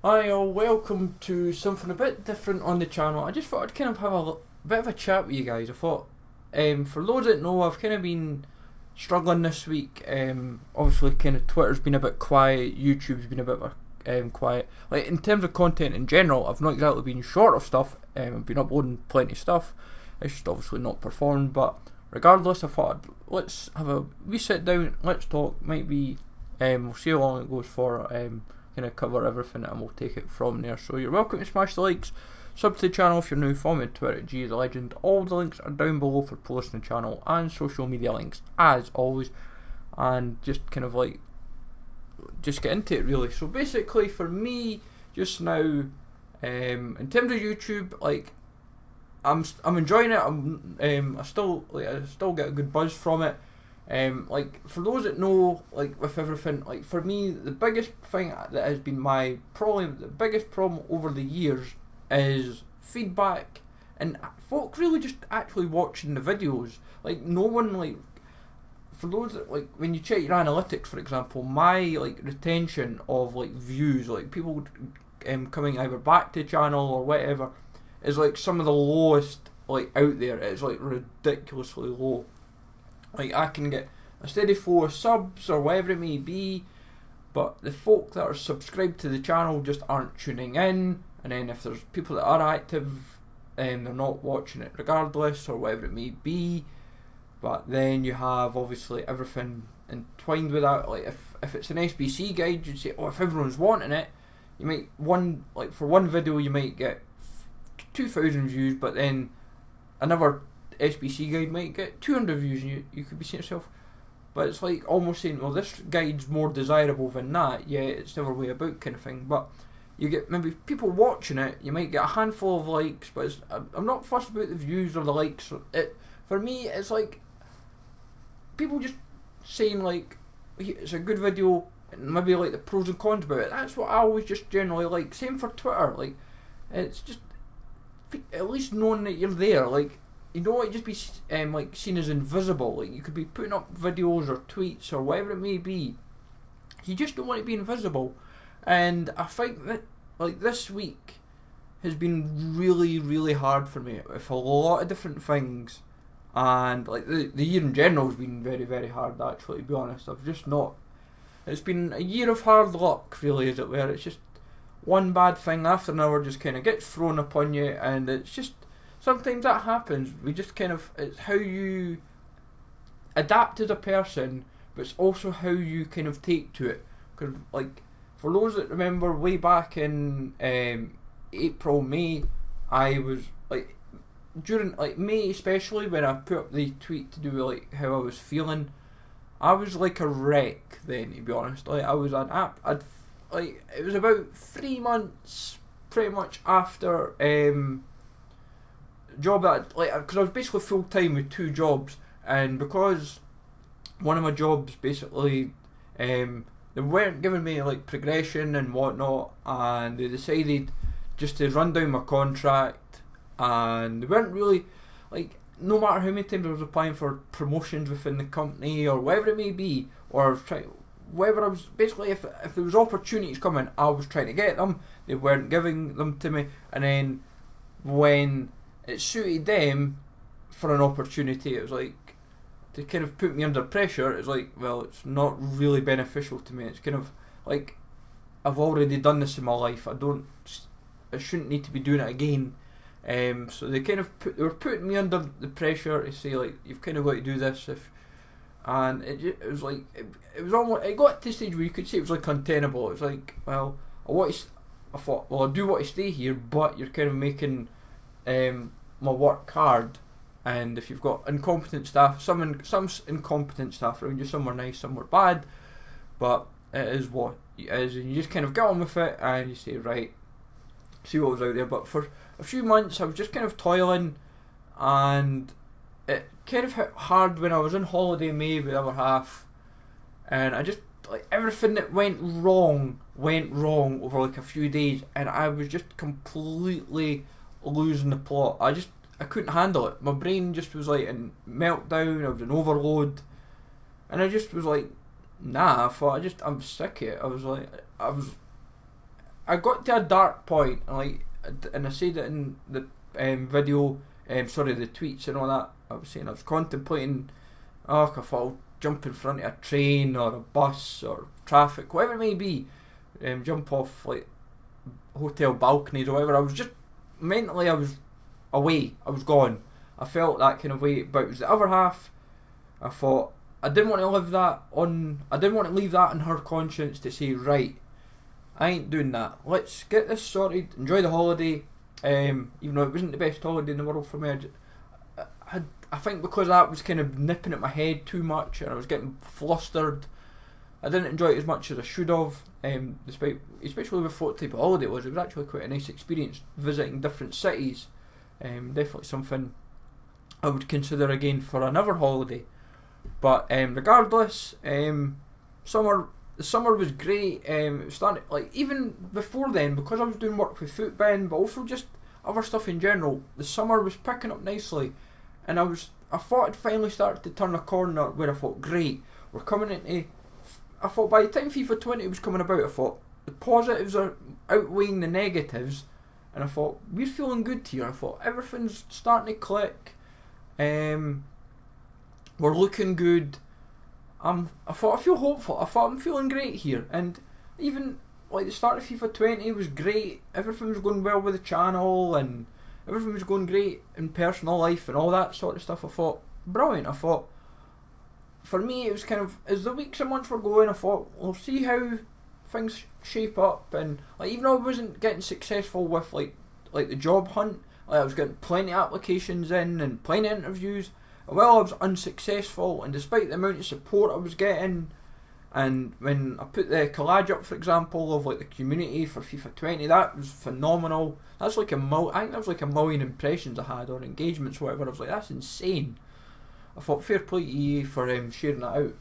Hi all, welcome to something a bit different on the channel. I just thought I'd kind of have a bit of a chat with you guys. I thought, for those that know, I've kind of been struggling this week. Obviously kind of Twitter's been a bit quiet, YouTube's been a bit quiet. Like in terms of content in general, I've not exactly been short of stuff. I've been uploading plenty of stuff. It's just obviously not performed, but regardless, I thought let's have a wee sit down, let's talk. Might be, we'll see how long it goes for. Kind of cover everything and we'll take it from there. So you're welcome to smash the likes, sub to the channel if you're new, follow me on Twitter at G the Legend. All the links are down below for posting the channel and social media links as always, and just kind of like just get into it really. So basically for me just now, in terms of YouTube, like I'm enjoying it. I still get a good buzz from it. Like for those that know, like with everything, like for me, the biggest thing that has been probably the biggest problem over the years is feedback and folk really just actually watching the videos. Like no one, like for those that, like when you check your analytics, for example, my like retention of like views, like people coming either back to the channel or whatever, is like some of the lowest like out there. It's like ridiculously low. Like I can get a steady flow of subs or whatever it may be, but the folk that are subscribed to the channel just aren't tuning in. And then if there's people that are active, they're not watching it regardless or whatever it may be. But then you have obviously everything entwined with that. Like if it's an SBC guide, you'd say, oh, if everyone's wanting it, you might for one video you might get 2,000 views, but then another SBC guide might get 200 views, and you could be saying to yourself, but it's like almost saying, well, this guide's more desirable than that. Yeah, it's the other way about kind of thing. But you get maybe people watching it, you might get a handful of likes, but I'm not fussed about the views or the likes. For me, it's like people just saying like it's a good video and maybe like the pros and cons about it. That's what I always just generally like. Same for Twitter. Like it's just at least knowing that you're there. Like you don't want to just be like seen as invisible. Like you could be putting up videos or tweets or whatever it may be. You just don't want to be invisible. And I think that like this week has been really, really hard for me with a lot of different things. And like the year in general has been very, very hard actually, to be honest. I've just not. It's been a year of hard luck, really, as it were. It's just one bad thing after another just kind of gets thrown upon you, and it's just. Sometimes that happens. We just kind of, it's how you adapt as a person, but it's also how you kind of take to it. Because like, for those that remember way back in April, May, I was like, during like May especially, when I put up the tweet to do with like how I was feeling, I was like a wreck then, to be honest. Like I was like, it was about 3 months pretty much after job that like because I was basically full time with 2 jobs, and because one of my jobs basically they weren't giving me like progression and whatnot, and they decided just to run down my contract, and they weren't really like, no matter how many times I was applying for promotions within the company or whatever it may be, or whether I was basically if there was opportunities coming, I was trying to get them. They weren't giving them to me, and then when it suited them for an opportunity, it was like to kind of put me under pressure. It's like, well, it's not really beneficial to me. It's kind of like I've already done this in my life. I shouldn't need to be doing it again. So they kind of they were putting me under the pressure to say like, you've kind of got to do this and it was like it was almost, it got to the stage where you could say it was like untenable. It was like, well, I thought, well, I do want to stay here, but you're kind of making my work hard, and if you've got incompetent staff, some incompetent staff around you, some were nice, some were bad, but it is what it is, and you just kind of get on with it and you say, right, see what was out there. But for a few months I was just kind of toiling, and it kind of hit hard when I was on holiday in May with the other half, and I just like everything that went wrong over like a few days, and I was just completely losing the plot. I couldn't handle it. My brain just was like in meltdown. I was in overload, and I just was like, nah. I thought I'm sick of it. I was I got to a dark point, and I said it in the video, the tweets and all that. I was saying I was contemplating, I thought I'll jump in front of a train or a bus or traffic, whatever it may be, jump off like hotel balconies or whatever. I was just mentally, I was away, I was gone. I felt that kind of way, but it was the other half. I thought I didn't want to leave that on her conscience to say, right, I ain't doing that. Let's get this sorted, enjoy the holiday. Even though it wasn't the best holiday in the world for me, I think because that was kind of nipping at my head too much and I was getting flustered, I didn't enjoy it as much as I should have. Especially with what type of holiday it was. It was actually quite a nice experience visiting different cities. Definitely something I would consider again for another holiday. But regardless, the summer was great. It was starting, like, even before then, because I was doing work with Footbin, but also just other stuff in general, the summer was picking up nicely, and I thought I'd finally started to turn a corner where I thought, great, we're coming into. I thought by the time FIFA 20 was coming about, I thought the positives are outweighing the negatives, and I thought we're feeling good here. I thought everything's starting to click. We're looking good. I thought I feel hopeful. I thought I'm feeling great here, and even like the start of FIFA 20 was great. Everything was going well with the channel, and everything was going great in personal life and all that sort of stuff. I thought brilliant. I thought for me it was kind of, as the weeks and months were going, I thought we'll see how things shape up, and like even though I wasn't getting successful with like the job hunt, like I was getting plenty of applications in and plenty of interviews. Well, I was unsuccessful, and despite the amount of support I was getting, and when I put the collage up, for example, of like the community for FIFA 20, that was phenomenal. That's like I think that was like 1 million impressions I had, or engagements, or whatever. I was like, that's insane. I thought fair play to EA for sharing that out.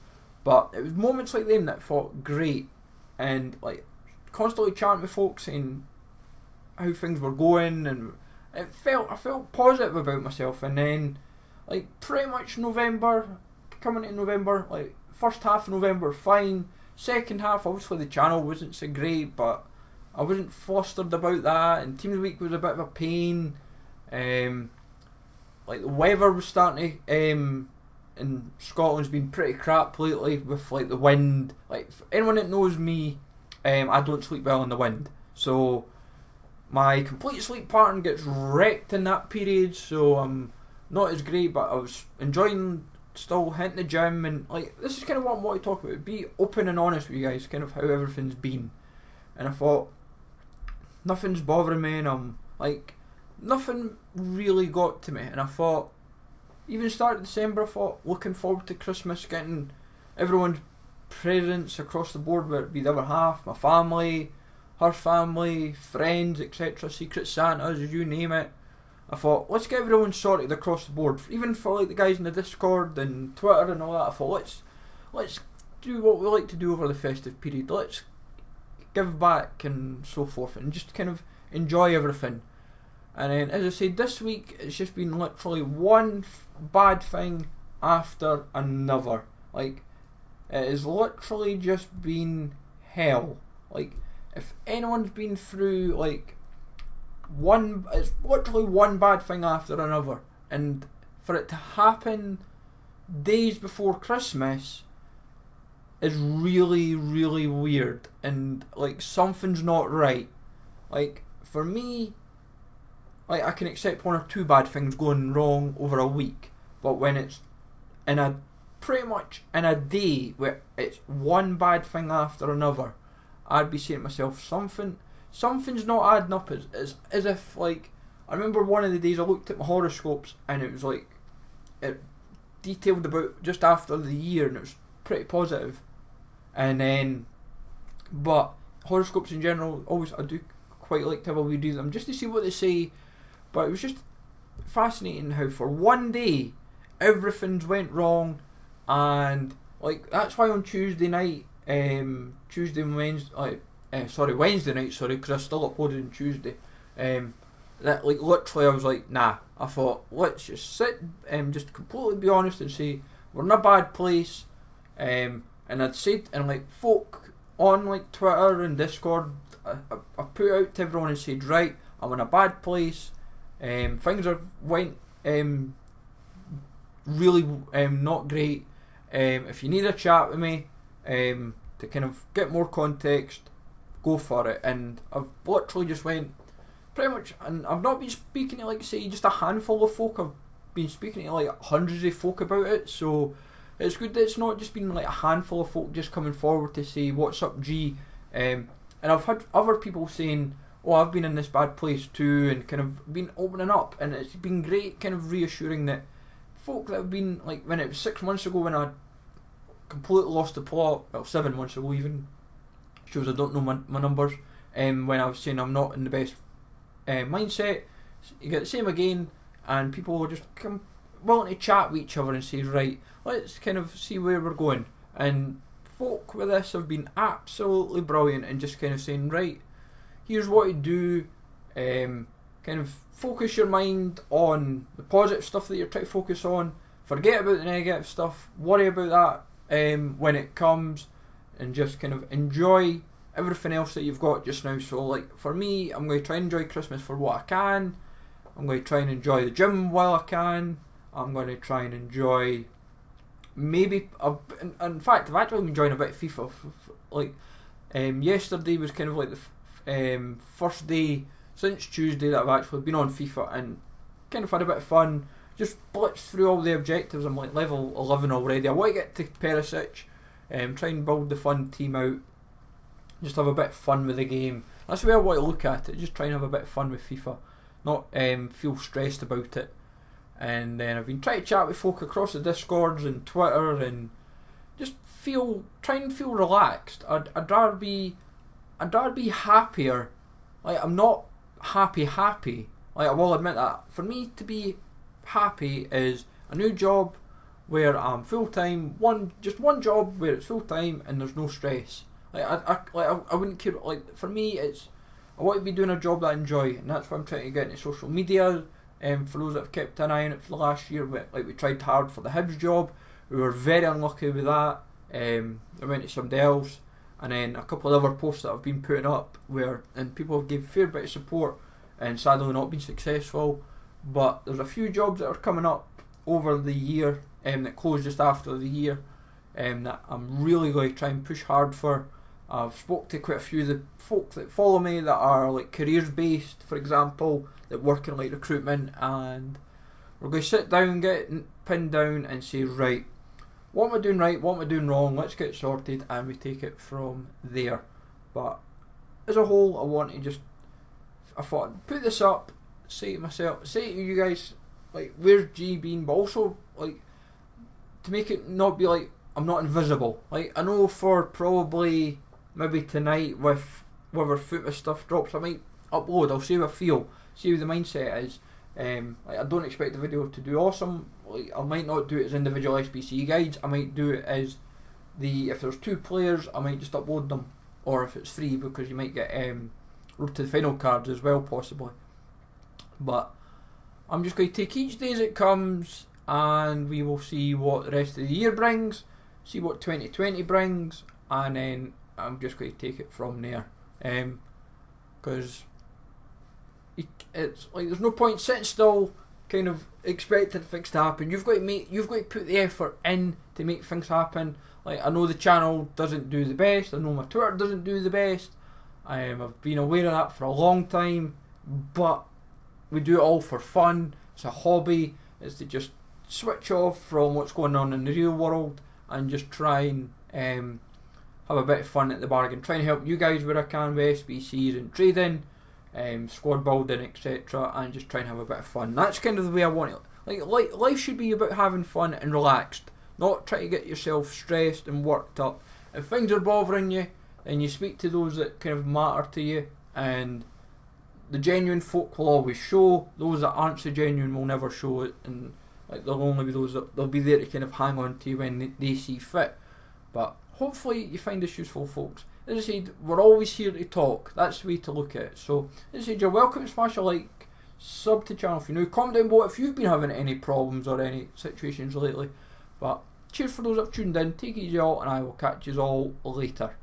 But it was moments like them that I thought great, and like constantly chatting with folks saying how things were going, and I felt positive about myself. And then like pretty much November, coming into November, like first half of November fine, second half obviously the channel wasn't so great, but I wasn't flustered about that, and Team of the Week was a bit of a pain. Like the weather was starting to, in Scotland's been pretty crap lately with like the wind. Like for anyone that knows me, I don't sleep well in the wind, so my complete sleep pattern gets wrecked in that period, so I'm not as great, but I was enjoying still hitting the gym, and like this is kind of what I want to talk about, be open and honest with you guys, kind of how everything's been. And I thought nothing's bothering me, and I'm like, nothing really got to me, and I thought even start of December, I thought looking forward to Christmas, getting everyone's presents across the board, whether it be the other half, my family, her family, friends, etc., Secret Santas, you name it. I thought, let's get everyone sorted across the board, even for like the guys in the Discord and Twitter and all that. I thought, let's do what we like to do over the festive period. Let's give back and so forth, and just kind of enjoy everything. And then, as I said, this week it's just been literally one bad thing after another. Like, it has literally just been hell. Like, if anyone's been through like it's literally one bad thing after another, and for it to happen days before Christmas is really, really weird, and like something's not right. Like for me, like I can accept one or two bad things going wrong over a week, but when it's pretty much in a day where it's one bad thing after another, I'd be saying to myself, something's not adding up. As if, like, I remember one of the days I looked at my horoscopes, and it was like, it detailed about just after the year, and it was pretty positive. And then, but horoscopes in general, always, I do quite like to have a wee read them just to see what they say. But it was just fascinating how for one day everything's went wrong, and like that's why on Tuesday night, Wednesday night, because I still uploaded on Tuesday. That like literally I was like, nah. I thought, let's just sit and just completely be honest and say we're in a bad place. And I'd said, and like folk on like Twitter and Discord, I put out to everyone and said, right, I'm in a bad place. Things have went really not great. If you need a chat with me to kind of get more context, go for it. And I've literally just went pretty much, and I've not been speaking to like say just a handful of folk. I've been speaking to like hundreds of folk about it. So it's good that it's not just been like a handful of folk just coming forward to say what's up, G. And I've had other people saying, oh, I've been in this bad place too, and kind of been opening up, and it's been great, kind of reassuring that folk that have been like, when it was 6 months ago when I completely lost the plot, well 7 months ago even, shows I don't know my numbers, when I was saying I'm not in the best mindset, you get the same again, and people will just come willing to chat with each other and say, right, let's kind of see where we're going. And folk with this have been absolutely brilliant and just kind of saying, right, here's what to do, kind of focus your mind on the positive stuff that you're trying to focus on, forget about the negative stuff, worry about that when it comes, and just kind of enjoy everything else that you've got just now. So like for me, I'm going to try and enjoy Christmas for what I can, I'm going to try and enjoy the gym while I can, I'm going to try and enjoy maybe, in fact I've actually been enjoying a bit of FIFA, like yesterday was kind of like the first day since Tuesday that I've actually been on FIFA and kind of had a bit of fun, just blitzed through all the objectives. I'm like level 11 already. I want to get to Perisic, try and build the fun team out, just have a bit of fun with the game. That's the way I want to look at it, just try and have a bit of fun with FIFA, not feel stressed about it. And then I've been trying to chat with folk across the Discords and Twitter and just try and feel relaxed. I'd rather be happier. Like, I'm not happy. Like, I will admit that. For me to be happy is a new job where I'm full time, one job where it's full time and there's no stress. Like I wouldn't care. Like, for me, it's, I want to be doing a job that I enjoy, and that's why I'm trying to get into social media. For those that have kept an eye on it for the last year, we tried hard for the Hibs job. We were very unlucky with that. I went to somebody else, and then a couple of other posts that I've been putting up and people have given a fair bit of support, and sadly not been successful. But there's a few jobs that are coming up over the year, that closed just after the year, that I'm really going to try and push hard for. I've spoke to quite a few of the folks that follow me that are like careers based, for example, that work in like recruitment, and we're going to sit down, get pinned down and say, right, what am I doing right, what am I doing wrong, let's get sorted, and we take it from there. But as a whole, I thought I'd put this up, say to you guys, like, where's G been, but also like to make it not be like I'm not invisible. Like, I know for probably maybe tonight with whatever fitness stuff drops, I might upload, I'll see how I feel, see how the mindset is. Like, I don't expect the video to do awesome. Like, I might not do it as individual SBC guides, I might do it as if there's 2 players, I might just upload them, or if it's free, because you might get road to the final cards as well, possibly. But I'm just going to take each day as it comes, and we will see what the rest of the year brings, see what 2020 brings, and then I'm just going to take it from there. Because it's like there's no point sitting still, kind of expecting things to happen. You've got to put the effort in to make things happen. Like, I know the channel doesn't do the best, I know my Twitter doesn't do the best. I've been aware of that for a long time, but we do it all for fun. It's a hobby. It's to just switch off from what's going on in the real world and just try and have a bit of fun at the bargain. Try and help you guys where I can with SBCs and trading, squad building, etc., and just try and have a bit of fun. That's kind of the way I want it. Like life should be about having fun and relaxed, not try to get yourself stressed and worked up. If things are bothering you, then you speak to those that kind of matter to you, and the genuine folk will always show. Those that aren't so genuine will never show it, and like, there'll only be those that they'll be there to kind of hang on to you when they see fit. But hopefully you find this useful, folks. As I said, we're always here to talk. That's the way to look at it. So, as I said, you're welcome to smash a like, sub to the channel if you're new, comment down below if you've been having any problems or any situations lately. But cheers for those that have tuned in, take it easy all, and I will catch you all later.